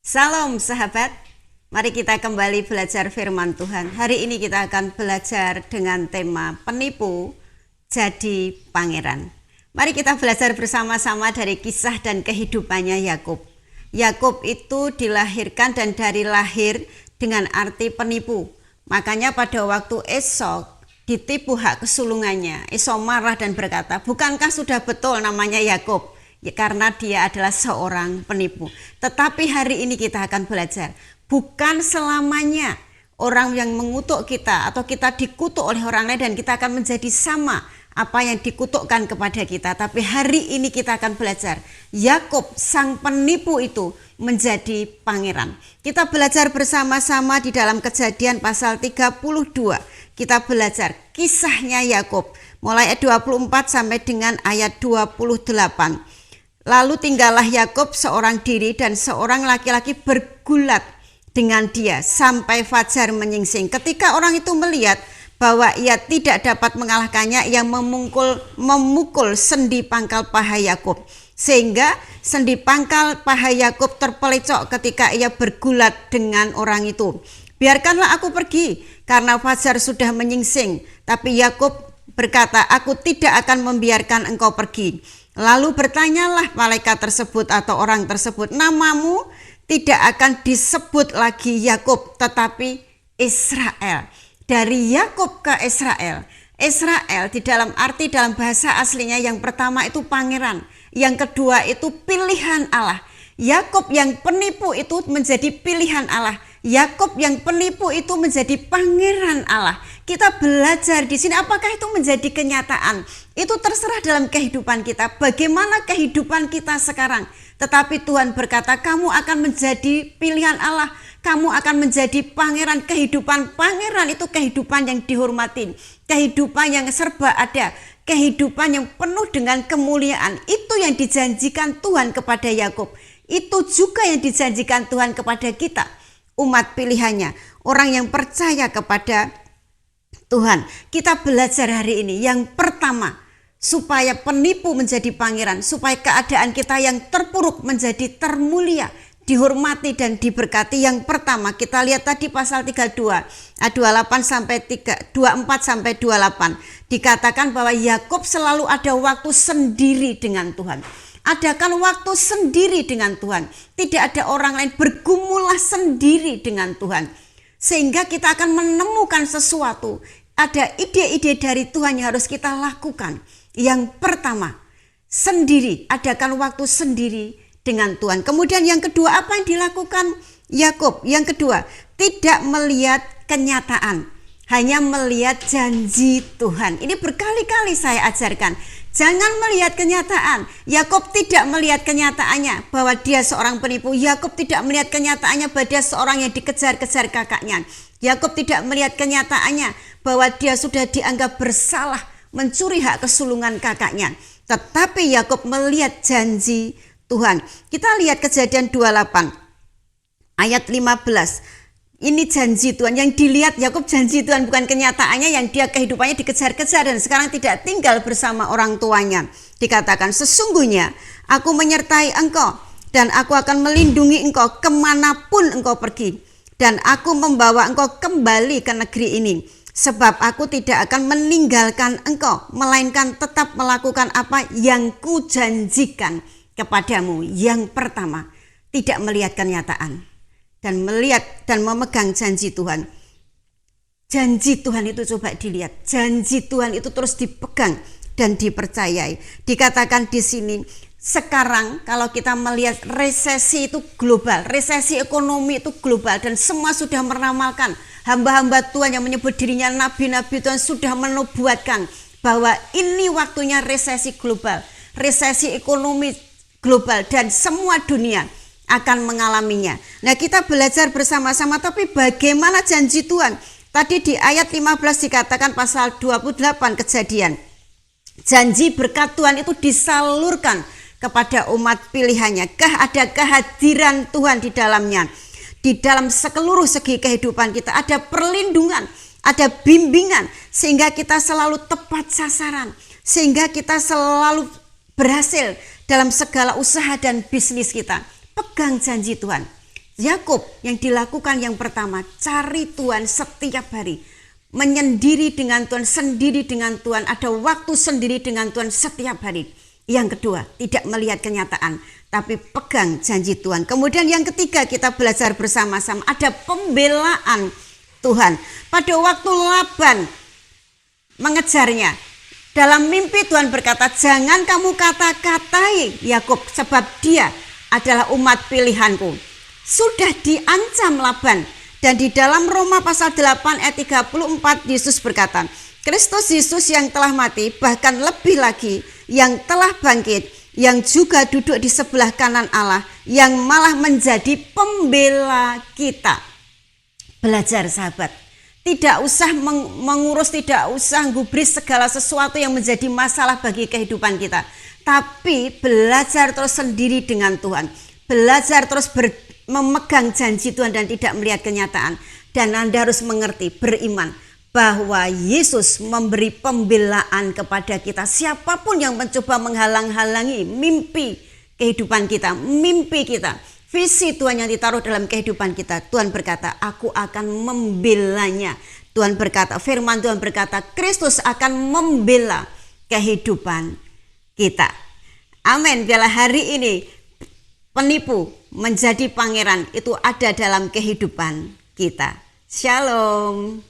Salam sahabat, mari kita kembali belajar firman Tuhan. Hari ini kita akan belajar dengan tema penipu jadi pangeran. Mari kita belajar bersama-sama dari kisah dan kehidupannya Yakub. Yakub itu dilahirkan dan dari lahir dengan arti penipu. Makanya pada waktu Esau ditipu hak kesulungannya, Esau marah dan berkata, "Bukankah sudah betul namanya Yakub?" Ya, karena dia adalah seorang penipu. Tetapi hari ini kita akan belajar, bukan selamanya orang yang mengutuk kita atau kita dikutuk oleh orang lain dan kita akan menjadi sama apa yang dikutukkan kepada kita. Tapi hari ini kita akan belajar, Yakub sang penipu itu menjadi pangeran. Kita belajar bersama-sama di dalam Kejadian pasal 32. Kita belajar kisahnya Yakub mulai ayat 24 sampai dengan ayat 28. Lalu tinggallah Yakub seorang diri dan seorang laki-laki bergulat dengan dia sampai fajar menyingsing. Ketika orang itu melihat bahwa ia tidak dapat mengalahkannya, ia memukul sendi pangkal paha Yakub, sehingga sendi pangkal paha Yakub terpelecok ketika ia bergulat dengan orang itu. "Biarkanlah aku pergi, karena fajar sudah menyingsing." Tapi Yakub berkata, "Aku tidak akan membiarkan engkau pergi." Lalu bertanyalah malaikat tersebut atau orang tersebut, "Namamu tidak akan disebut lagi Yakub, tetapi Israel." Dari Yakub ke Israel. Israel di dalam arti dalam bahasa aslinya yang pertama itu pangeran, yang kedua itu pilihan Allah. Yakub yang penipu itu menjadi pilihan Allah. Yakub yang penipu itu menjadi pangeran Allah. Kita belajar di sini apakah itu menjadi kenyataan. Itu terserah dalam kehidupan kita. Bagaimana kehidupan kita sekarang. Tetapi Tuhan berkata, kamu akan menjadi pilihan Allah. Kamu akan menjadi pangeran. Kehidupan pangeran itu kehidupan yang dihormati. Kehidupan yang serba ada. Kehidupan yang penuh dengan kemuliaan. Itu yang dijanjikan Tuhan kepada Yakub. Itu juga yang dijanjikan Tuhan kepada kita. Umat pilihannya. Orang yang percaya kepada Tuhan. Kita belajar hari ini yang pertama, supaya penipu menjadi pangeran, supaya keadaan kita yang terpuruk menjadi termulia, dihormati dan diberkati. Yang pertama kita lihat tadi pasal 32 ayat 28 sampai 24 sampai 28 dikatakan bahwa Yakub selalu ada waktu sendiri dengan Tuhan. Adakan waktu sendiri dengan Tuhan. Tidak ada orang lain, bergumullah sendiri dengan Tuhan. Sehingga kita akan menemukan sesuatu. Ada ide-ide dari Tuhan yang harus kita lakukan. Yang pertama, sendiri. Adakan waktu sendiri dengan Tuhan. Kemudian yang kedua, apa yang dilakukan Yakub? Yang kedua, tidak melihat kenyataan. Hanya melihat janji Tuhan. Ini berkali-kali saya ajarkan. Jangan melihat kenyataan. Yakub tidak melihat kenyataannya bahwa dia seorang penipu. Yakub tidak melihat kenyataannya bahwa dia seorang yang dikejar-kejar kakaknya. Yakub tidak melihat kenyataannya bahwa dia sudah dianggap bersalah mencuri hak kesulungan kakaknya. Tetapi Yakub melihat janji Tuhan. Kita lihat Kejadian 28 ayat 15. Ini janji Tuhan yang dilihat Yakub, janji Tuhan, bukan kenyataannya yang dia kehidupannya dikejar-kejar dan sekarang tidak tinggal bersama orang tuanya. Dikatakan, "Sesungguhnya aku menyertai engkau dan aku akan melindungi engkau kemanapun engkau pergi. Dan aku membawa engkau kembali ke negeri ini. Sebab aku tidak akan meninggalkan engkau, melainkan tetap melakukan apa yang kujanjikan kepadamu." Yang pertama, tidak melihat kenyataan. Dan melihat dan memegang janji Tuhan. Janji Tuhan itu coba dilihat. Janji Tuhan itu terus dipegang dan dipercayai. Dikatakan di sini, sekarang kalau kita melihat resesi itu global, resesi ekonomi itu global dan semua sudah meramalkan. Hamba-hamba Tuhan yang menyebut dirinya nabi-nabi Tuhan sudah menubuatkan bahwa ini waktunya resesi global, resesi ekonomi global dan semua dunia akan mengalaminya. Nah, kita belajar bersama-sama, tapi bagaimana janji Tuhan? Tadi di ayat 15 dikatakan pasal 28 Kejadian. Janji berkat Tuhan itu disalurkan kepada umat pilihannya. Ada kehadiran Tuhan di dalamnya. Di dalam seluruh segi kehidupan kita ada perlindungan, ada bimbingan sehingga kita selalu tepat sasaran, sehingga kita selalu berhasil dalam segala usaha dan bisnis kita. Pegang janji Tuhan. Yakub yang dilakukan yang pertama, cari Tuhan setiap hari. Menyendiri dengan Tuhan, sendiri dengan Tuhan, ada waktu sendiri dengan Tuhan setiap hari. Yang kedua, tidak melihat kenyataan, tapi pegang janji Tuhan. Kemudian yang ketiga, kita belajar bersama-sama, ada pembelaan Tuhan. Pada waktu Laban mengejarnya, dalam mimpi Tuhan berkata, jangan kamu kata-katai Yakub, sebab dia adalah umat pilihanku. Sudah diancam Laban. Dan di dalam Roma pasal 8 ayat 34 Yesus berkata, Kristus Yesus yang telah mati, bahkan lebih lagi yang telah bangkit, yang juga duduk di sebelah kanan Allah, yang malah menjadi pembela kita. Belajar sahabat, tidak usah mengurus, tidak usah gubris segala sesuatu yang menjadi masalah bagi kehidupan kita, tapi belajar terus sendiri dengan Tuhan, belajar terus memegang janji Tuhan dan tidak melihat kenyataan. Dan Anda harus mengerti, beriman bahwa Yesus memberi pembelaan kepada kita. Siapapun yang mencoba menghalang-halangi mimpi kehidupan kita, mimpi kita, visi Tuhan yang ditaruh dalam kehidupan kita, Tuhan berkata, aku akan membelanya. Tuhan berkata, firman Tuhan berkata, Kristus akan membela kehidupan kita. Amin. Biarlah hari ini penipu menjadi pangeran itu ada dalam kehidupan kita. Shalom.